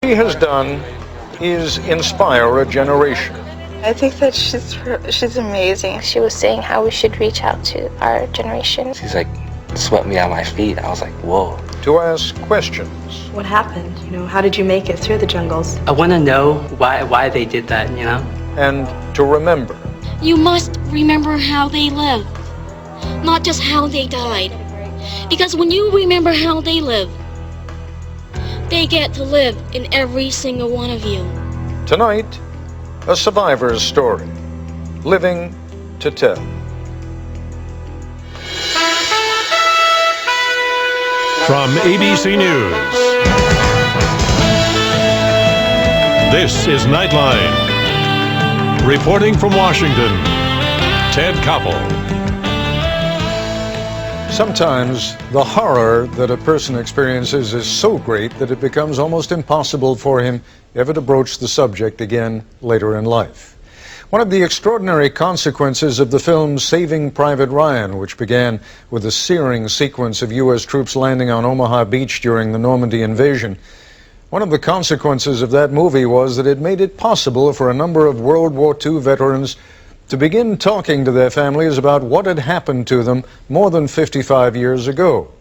What she has done is inspire a generation. I think that she's amazing. She was saying how we should reach out to our generation. She's like, swept me out my feet. I was like, whoa. To ask questions. What happened? How did you make it through the jungles? I want to know why they did that, And to remember. You must remember how they lived, not just how they died. Because when you remember how they lived, they get to live in every single one of you. Tonight, a survivor's story, living to tell. From ABC News, this is Nightline. Reporting from Washington, Ted Koppel. Sometimes the horror that a person experiences is so great that it becomes almost impossible for him ever to broach the subject again later in life. One of the extraordinary consequences of the film Saving Private Ryan, which began with a searing sequence of U.S. troops landing on Omaha Beach during the Normandy invasion, one of the consequences of that movie was that it made it possible for a number of World War II veterans to begin talking to their families about what had happened to them more than 55 years ago.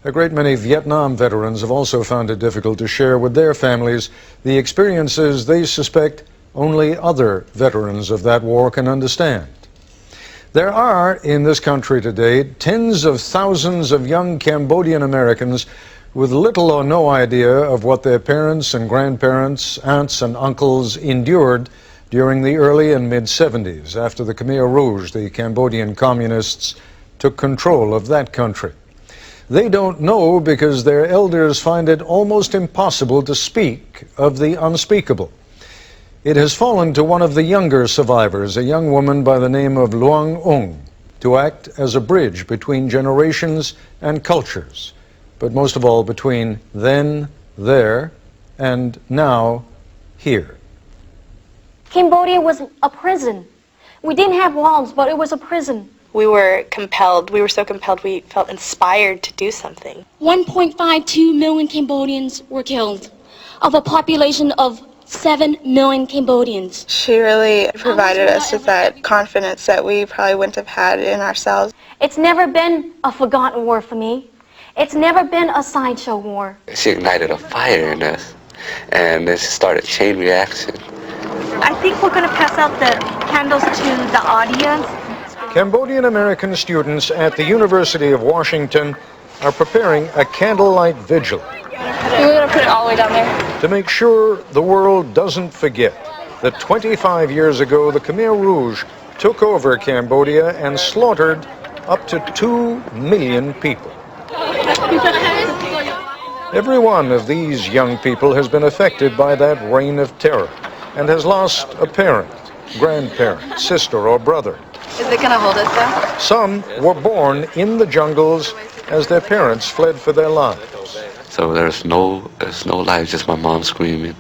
A great many Vietnam veterans have also found it difficult to share with their families the experiences they suspect only other veterans of that war can understand. There are, in this country today, tens of thousands of young Cambodian Americans with little or no idea of what their parents and grandparents, aunts and uncles endured during the early and mid-70s after the Khmer Rouge, the Cambodian communists, took control of that country. They don't know because their elders find it almost impossible to speak of the unspeakable. It has fallen to one of the younger survivors, a young woman by the name of Luang Ung, to act as a bridge between generations and cultures, but most of all between then, there, and now, here. Cambodia was a prison. We didn't have walls, but it was a prison. We were so compelled, we felt inspired to do something. 1.52 million Cambodians were killed, of a population of 7 million Cambodians. She really provided us with that confidence that we probably wouldn't have had in ourselves. It's never been a forgotten war for me. It's never been a sideshow war. She ignited a fire in us, and then she started a chain reaction. I think we're going to pass out the candles to the audience. Cambodian American students at the University of Washington are preparing a candlelight vigil. We're going to put it all the way down there. To make sure the world doesn't forget that 25 years ago the Khmer Rouge took over Cambodia and slaughtered up to 2 million people. Every one of these young people has been affected by that reign of terror and has lost a parent, grandparent, sister, or brother. Is it going to hold us though? Some were born in the jungles as their parents fled for their lives. So there's no life, just my mom screaming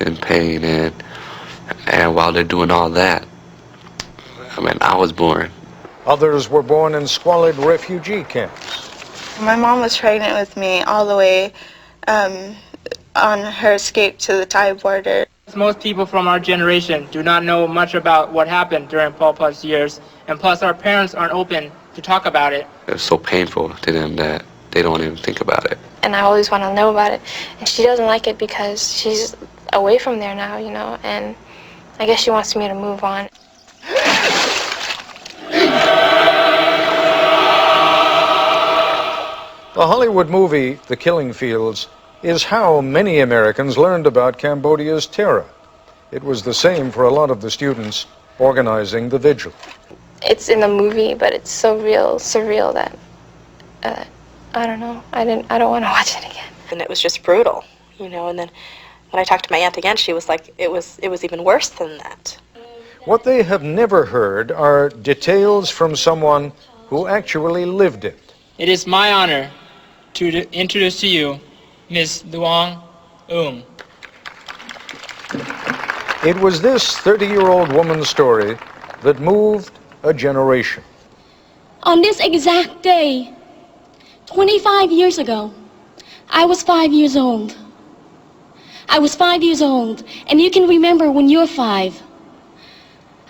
in pain, and while they're doing all that, I was born. Others were born in squalid refugee camps. My mom was pregnant with me all the way on her escape to the Thai border. Most people from our generation do not know much about what happened during Pol Pot's years, and plus our parents aren't open to talk about it. It's so painful to them that they don't even think about it. And I always want to know about it. And she doesn't like it because she's away from there now, and I guess she wants me to move on. The Hollywood movie, The Killing Fields, is how many Americans learned about Cambodia's terror. It was the same for a lot of the students organizing the vigil. It's in the movie, but it's so surreal that, I don't know, I don't want to watch it again. And it was just brutal, and then when I talked to my aunt again, she was like, it was even worse than that. What they have never heard are details from someone who actually lived it. It is my honor to introduce to you Ms. Luang Ung. It was this 30-year-old woman's story that moved a generation. On this exact day, 25 years ago, I was 5 years old. I was 5 years old, and you can remember when you're 5.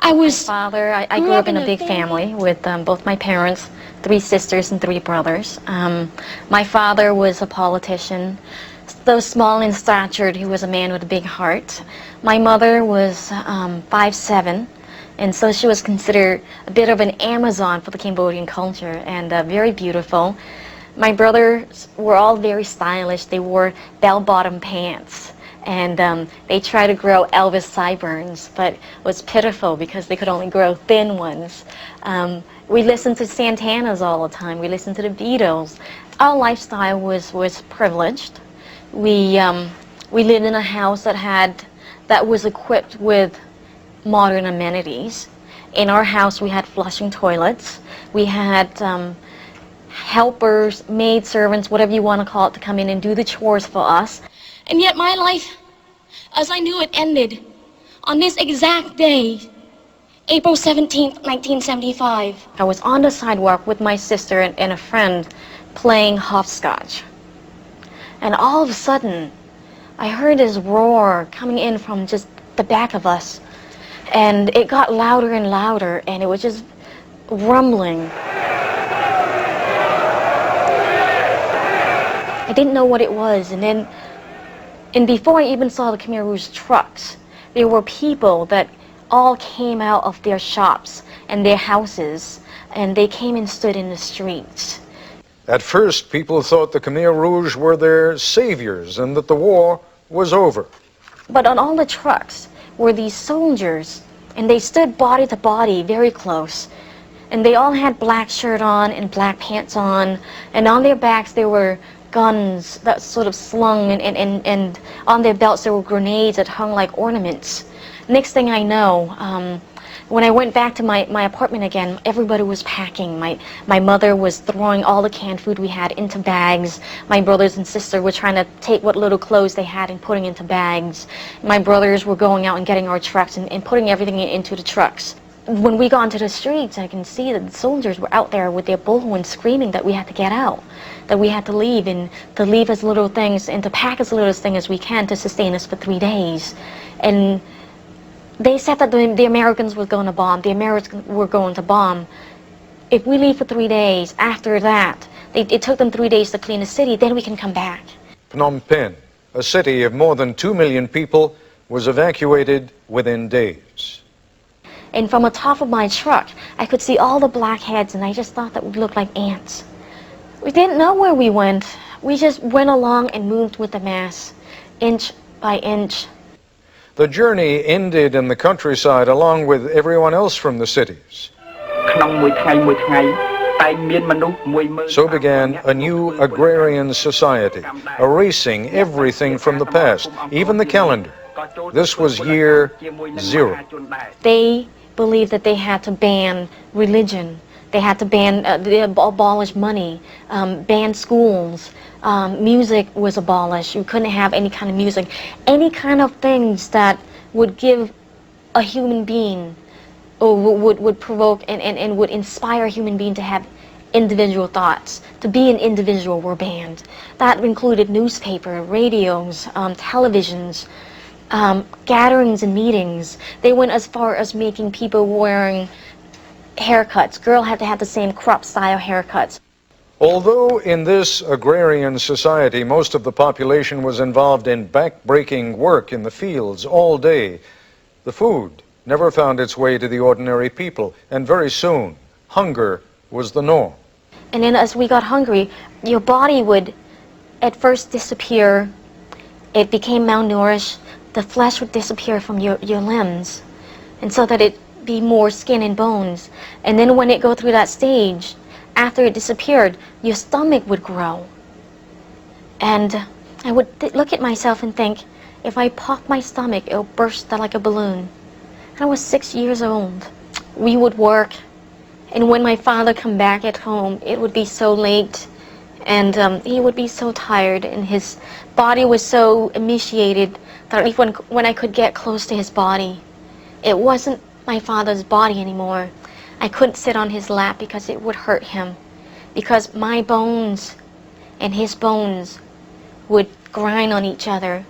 I grew up in a big family with both my parents, 3 sisters and 3 brothers. My father was a politician, though small in stature, he was a man with a big heart. My mother was 5'7", and so she was considered a bit of an Amazon for the Cambodian culture, and very beautiful. My brothers were all very stylish. They wore bell-bottom pants, and they tried to grow Elvis sideburns, but it was pitiful because they could only grow thin ones. We listened to Santanas all the time. We listened to the Beatles. Our lifestyle was privileged. We lived in a house that was equipped with modern amenities. In our house, we had flushing toilets. We had helpers, maid servants, whatever you want to call it, to come in and do the chores for us. And yet my life, as I knew it, ended on this exact day, April 17th, 1975. I was on the sidewalk with my sister and a friend playing hopscotch. And all of a sudden, I heard this roar coming in from just the back of us. And it got louder and louder, and it was just rumbling. I didn't know what it was, and before I even saw the Khmer Rouge trucks, there were people that all came out of their shops and their houses, and they came and stood in the streets. At first, people thought the Khmer Rouge were their saviors and that the war was over. But on all the trucks were these soldiers, and they stood body to body, very close. And they all had black shirt on and black pants on, and on their backs there were guns that sort of slung, and on their belts there were grenades that hung like ornaments. Next thing I know, when I went back to my apartment again, everybody was packing. My mother was throwing all the canned food we had into bags. My brothers and sister were trying to take what little clothes they had and putting into bags. My brothers were going out and getting our trucks and putting everything into the trucks. When we got onto the streets, I can see that the soldiers were out there with their bullhorns screaming that we had to get out, that we had to leave, and to leave as little things and to pack as little things as we can to sustain us for 3 days. And they said that the Americans were going to bomb. The Americans were going to bomb. If we leave for 3 days, after that, it took them 3 days to clean the city, then we can come back. Phnom Penh, a city of more than 2 million people, was evacuated within days. And from the top of my truck, I could see all the black heads, and I just thought that would look like ants. We didn't know where we went. We just went along and moved with the mass, inch by inch. The journey ended in the countryside along with everyone else from the cities. So began a new agrarian society, erasing everything from the past, even the calendar. This was year 0. They believed that they had to ban religion. They had to abolish money, ban schools. Music was abolished. You couldn't have any kind of music. Any kind of things that would give a human being, or would provoke and would inspire a human being to have individual thoughts, to be an individual, were banned. That included newspaper, radios, televisions, gatherings and meetings. They went as far as making people wearing haircuts. Girl had to have the same crop style haircuts. Although in this agrarian society most of the population was involved in back-breaking work in the fields all day, the food never found its way to the ordinary people, and very soon hunger was the norm. And then as we got hungry, your body would at first disappear. It became malnourished. The flesh would disappear from your limbs, and so that it be more skin and bones. And then when it go through that stage, after it disappeared, your stomach would grow. And I would look at myself and think, if I pop my stomach, it'll burst like a balloon. I was 6 years old. We would work, and when my father come back at home, it would be so late, and he would be so tired, and his body was so emaciated that even when I could get close to his body, it wasn't my father's body anymore. I couldn't sit on his lap because it would hurt him, because my bones and his bones would grind on each other.